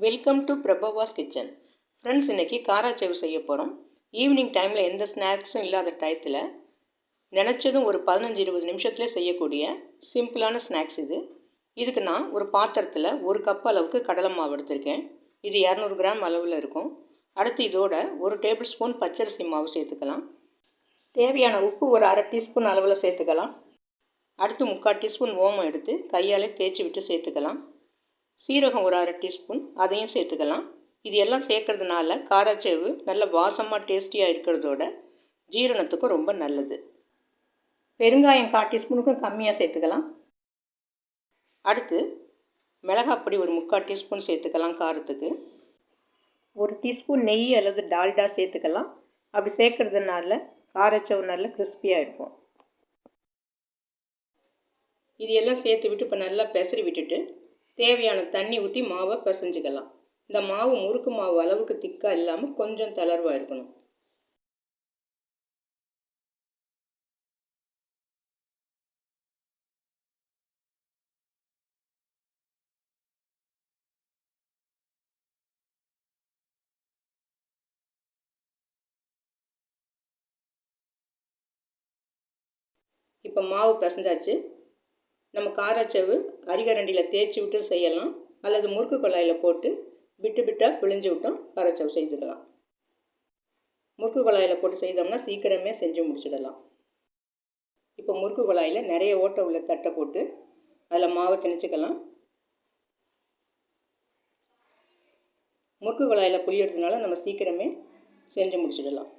Welcome to Prabhava's kitchen. Friends, இன்றைக்கி காராச்சேவு செய்ய போகிறோம். ஈவினிங் டைமில் எந்த ஸ்நாக்ஸும் இல்லாத டயத்தில் நினச்சதும் ஒரு 15-20 நிமிஷத்தில் செய்யக்கூடிய சிம்பிளான ஸ்நாக்ஸ் இது. இதுக்கு நான் ஒரு பாத்திரத்தில் 1 கப் அளவுக்கு கடலை மாவு எடுத்திருக்கேன். இது 200 கிராம் அளவில் இருக்கும். அடுத்து இதோட 1 டேபிள் ஸ்பூன் பச்சரிசி மாவு சேர்த்துக்கலாம். தேவையான உப்பு ஒரு அரை டீஸ்பூன் அளவில் சேர்த்துக்கலாம். அடுத்து 3/4 டீஸ்பூன் ஓமம் எடுத்து கையால் தேய்ச்சி விட்டு சேர்த்துக்கலாம். சீரகம் ஒரு அரை டீஸ்பூன், அதையும் சேர்த்துக்கலாம். இது எல்லாம் சேர்க்கறதுனால காராச்சேவு நல்ல வாசமாக டேஸ்டியாக இருக்கிறதோட ஜீரணத்துக்கும் ரொம்ப நல்லது. பெருங்காயம் 1/4 டீஸ்பூனுக்கும் கம்மியாக சேர்த்துக்கலாம். அடுத்து மிளகாப்பொடி ஒரு 3/4 டீஸ்பூன் சேர்த்துக்கலாம். காரத்துக்கு 1 டீஸ்பூன் நெய் அல்லது டால்டா சேர்த்துக்கலாம். அப்படி சேர்க்கறதுனால காராச்சேவு நல்ல கிறிஸ்பியாக இருக்கும். இது எல்லாம் சேர்த்து விட்டு இப்போ நல்லா பெசரி விட்டுட்டு தேவையான தண்ணி ஊற்றி மாவை பிசைஞ்சிக்கலாம். இந்த மாவு முறுக்கு மாவு அளவுக்கு திக்காக இல்லாமல் கொஞ்சம் தளர்வாக இருக்கணும். இப்போ மாவு பிசைஞ்சாச்சு. நம்ம காராச்சேவு அரிகரண்டியில் தேய்ச்சி விட்டு செய்யலாம், அல்லது முறுக்கு குழாயில் போட்டு விட்டு விட்டால் பிழிஞ்சு விட்டோம் காராச்சேவு செஞ்சுக்கலாம். முறுக்கு குழாயில் போட்டு செய்தோம்னா சீக்கிரமே செஞ்சு முடிச்சிடலாம். இப்போ முறுக்கு குழாயில் நிறைய ஓட்டை உள்ள தட்டை போட்டு அதில் மாவை திணிச்சிக்கலாம். முறுக்கு குழாயில் புளியறதுனால நம்ம சீக்கிரமே செஞ்சு முடிச்சிடலாம்.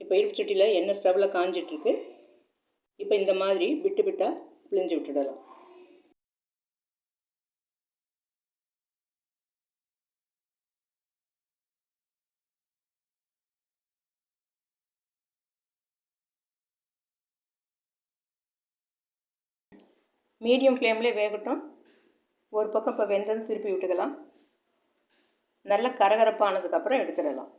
இப்போ இருப்பு சட்டியில் எண்ணெய் ஸ்டவ்வில் காஞ்சிட்ருக்கு. இப்போ இந்த மாதிரி விட்டு விட்டால் பிழிஞ்சு விட்டுடலாம். மீடியம் ஃப்ளேம்லேயே வேகட்டும். ஒரு பக்கம் இப்போ வெந்தது திருப்பி விட்டுக்கலாம். நல்லா கரகரப்பானதுக்கப்புறம் எடுத்துடலாம்.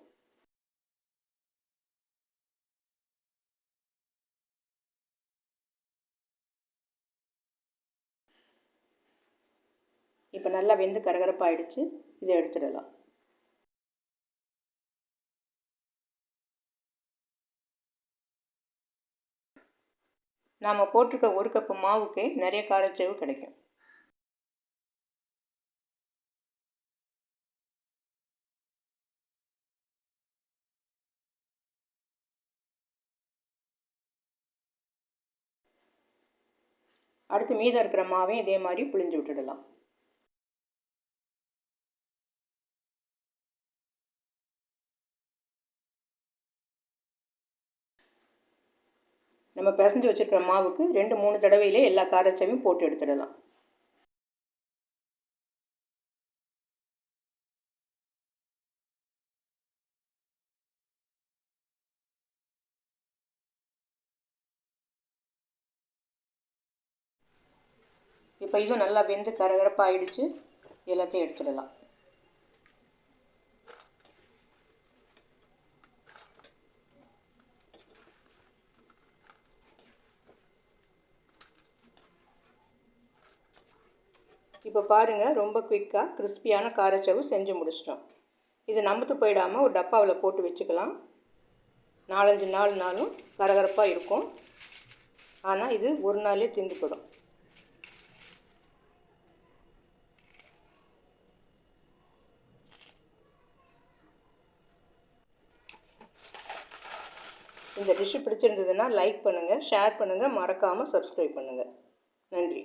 இப்போ நல்லா வெந்து கரகரப்பாயிடுச்சு. இதை எடுத்துடலாம். நாம் போட்டிருக்க 1 கப்பு மாவுக்கு நிறைய காராச்சேவு கிடைக்கும். அடுத்து மீதம் இருக்கிற மாவையும் இதே மாதிரி புழிஞ்சு விட்டுடலாம். நம்ம பிசைஞ்சு வச்சுருக்கிற மாவுக்கு 2-3 தடவையிலே எல்லா காராச்சேவையும் போட்டு எடுத்துடலாம். இப்போ இதுவும் நல்லா வெந்து கரகரப்பாயிடுச்சு. எல்லாத்தையும் எடுத்துடலாம். இப்போ பாருங்கள், ரொம்ப குயிக்காக கிறிஸ்பியான காராச்சேவு செஞ்சு முடிச்சிட்டோம். இது நம்புத்து போயிடாமல் ஒரு டப்பாவில் போட்டு வச்சுக்கலாம். 4-5 நாள்னாலும் கரகரப்பாக இருக்கும். ஆனால் இது ஒரு நாளே திந்துப்படும். இந்த டிஷ்ஷு பிடிச்சிருந்ததுன்னா லைக் பண்ணுங்கள், ஷேர் பண்ணுங்கள், மறக்காமல் சப்ஸ்கிரைப் பண்ணுங்கள். நன்றி.